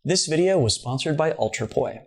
This video was sponsored by Ultrapoi.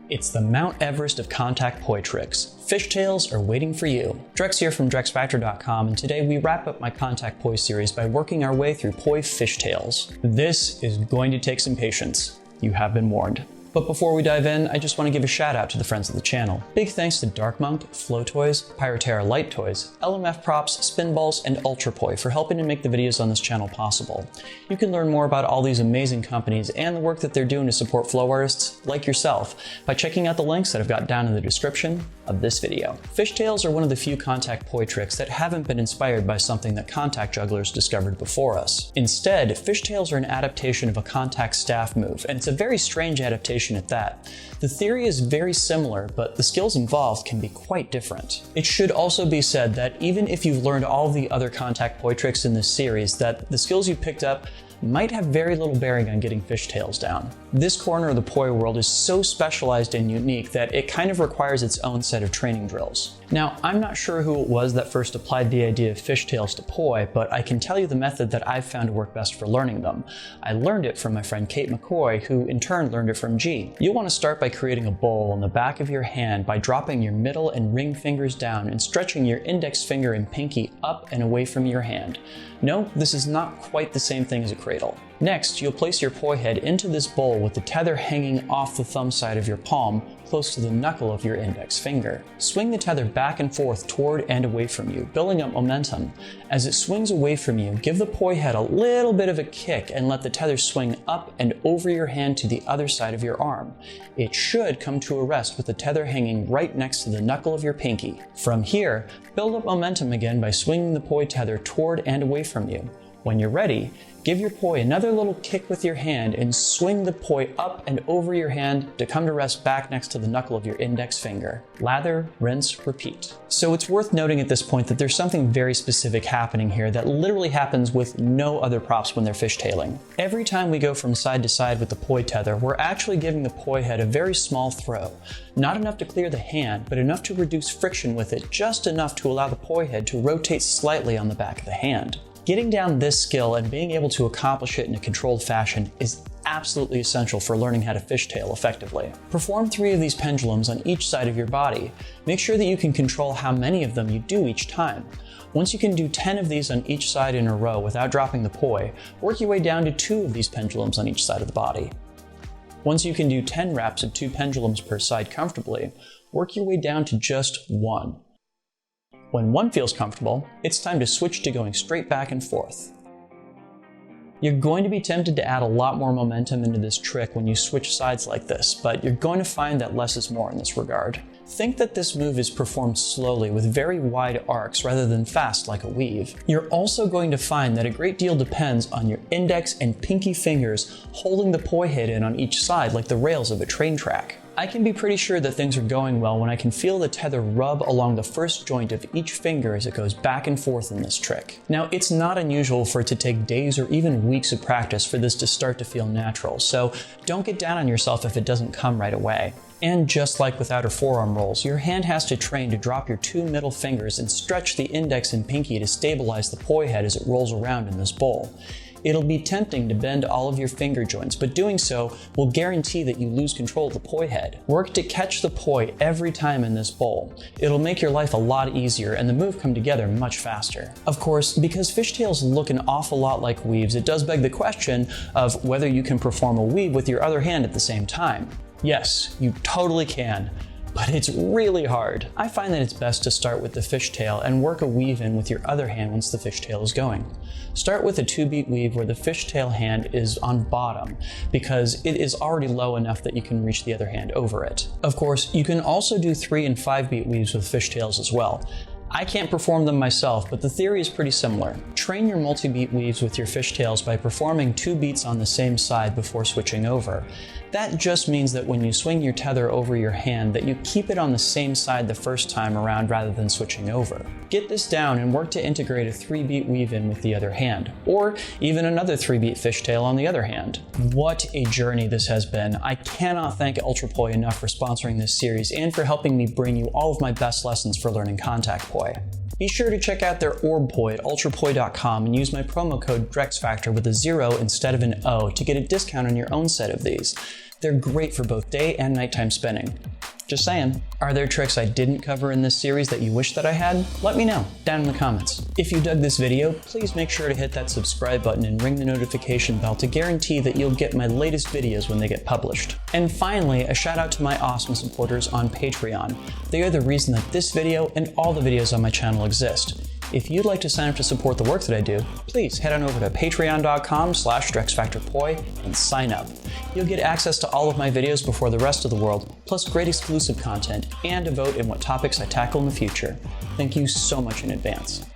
It's the Mount Everest of contact poi tricks. Fishtails are waiting for you. Drex here from DrexFactor.com, and today we wrap up my contact poi series by working our way through poi fishtails. This is going to take some patience. You have been warned. But before we dive in, I just want to give a shout out to the friends of the channel. Big thanks to Dark Monk, Flow Toys, Pyroterra Light Toys, LMF Props, Spinballs, and Ultrapoi for helping to make the videos on this channel possible. You can learn more about all these amazing companies and the work that they're doing to support flow artists like yourself by checking out the links that I've got down in the description of this video. Fishtails are one of the few contact poi tricks that haven't been inspired by something that contact jugglers discovered before us. Instead, fishtails are an adaptation of a contact staff move, and it's a very strange adaptation at that. The theory is very similar, but the skills involved can be quite different. It should also be said that even if you've learned all the other contact poi tricks in this series, that the skills you picked up might have very little bearing on getting fishtails down. This corner of the poi world is so specialized and unique that it kind of requires its own set of training drills. Now, I'm not sure who it was that first applied the idea of fishtails to poi, but I can tell you the method that I've found to work best for learning them. I learned it from my friend Kate McCoy, who in turn learned it from G. You'll want to start by creating a bowl on the back of your hand by dropping your middle and ring fingers down and stretching your index finger and pinky up and away from your hand. No, this is not quite the same thing as a cradle. Next, you'll place your poi head into this bowl with the tether hanging off the thumb side of your palm, close to the knuckle of your index finger. Swing the tether back and forth toward and away from you, building up momentum. As it swings away from you, give the poi head a little bit of a kick and let the tether swing up and over your hand to the other side of your arm. It should come to a rest with the tether hanging right next to the knuckle of your pinky. From here, build up momentum again by swinging the poi tether toward and away from you. When you're ready, give your poi another little kick with your hand and swing the poi up and over your hand to come to rest back next to the knuckle of your index finger. Lather, rinse, repeat. So it's worth noting at this point that there's something very specific happening here that literally happens with no other props when they're fishtailing. Every time we go from side to side with the poi tether, we're actually giving the poi head a very small throw. Not enough to clear the hand, but enough to reduce friction with it, just enough to allow the poi head to rotate slightly on the back of the hand. Getting down this skill and being able to accomplish it in a controlled fashion is absolutely essential for learning how to fishtail effectively. Perform 3 of these pendulums on each side of your body. Make sure that you can control how many of them you do each time. Once you can do 10 of these on each side in a row without dropping the poi, work your way down to 2 of these pendulums on each side of the body. Once you can do 10 wraps of 2 pendulums per side comfortably, work your way down to just 1. When 1 feels comfortable, it's time to switch to going straight back and forth. You're going to be tempted to add a lot more momentum into this trick when you switch sides like this, but you're going to find that less is more in this regard. Think that this move is performed slowly with very wide arcs rather than fast like a weave. You're also going to find that a great deal depends on your index and pinky fingers holding the poi head in on each side like the rails of a train track. I can be pretty sure that things are going well when I can feel the tether rub along the first joint of each finger as it goes back and forth in this trick. Now, it's not unusual for it to take days or even weeks of practice for this to start to feel natural, so don't get down on yourself if it doesn't come right away. And just like with outer forearm rolls, your hand has to train to drop your 2 middle fingers and stretch the index and pinky to stabilize the poi head as it rolls around in this bowl. It'll be tempting to bend all of your finger joints, but doing so will guarantee that you lose control of the poi head. Work to catch the poi every time in this bowl. It'll make your life a lot easier and the move come together much faster. Of course, because fishtails look an awful lot like weaves, it does beg the question of whether you can perform a weave with your other hand at the same time. Yes, you totally can. But it's really hard. I find that it's best to start with the fishtail and work a weave in with your other hand once the fishtail is going. Start with a 2-beat weave where the fishtail hand is on bottom because it is already low enough that you can reach the other hand over it. Of course, you can also do 3 and 5-beat weaves with fishtails as well. I can't perform them myself, but the theory is pretty similar. train your multi-beat weaves with your fishtails by performing 2 beats on the same side before switching over. That just means that when you swing your tether over your hand, that you keep it on the same side the first time around rather than switching over. Get this down and work to integrate a 3-beat weave in with the other hand, or even another 3-beat fishtail on the other hand. What a journey this has been. I cannot thank Ultrapoi enough for sponsoring this series and for helping me bring you all of my best lessons for learning contact poi. Be sure to check out their orb poi at ultrapoi.com and use my promo code DrexFactor with a 0 instead of an O to get a discount on your own set of these. They're great for both day and nighttime spinning. Just saying. Are there tricks I didn't cover in this series that you wish that I had? Let me know down in the comments. If you dug this video, please make sure to hit that subscribe button and ring the notification bell to guarantee that you'll get my latest videos when they get published. And finally, a shout out to my awesome supporters on Patreon. They are the reason that this video and all the videos on my channel exist. If you'd like to sign up to support the work that I do, please head on over to patreon.com/DrexFactorPoi and sign up. You'll get access to all of my videos before the rest of the world, plus great exclusive content, and a vote in what topics I tackle in the future. Thank you so much in advance.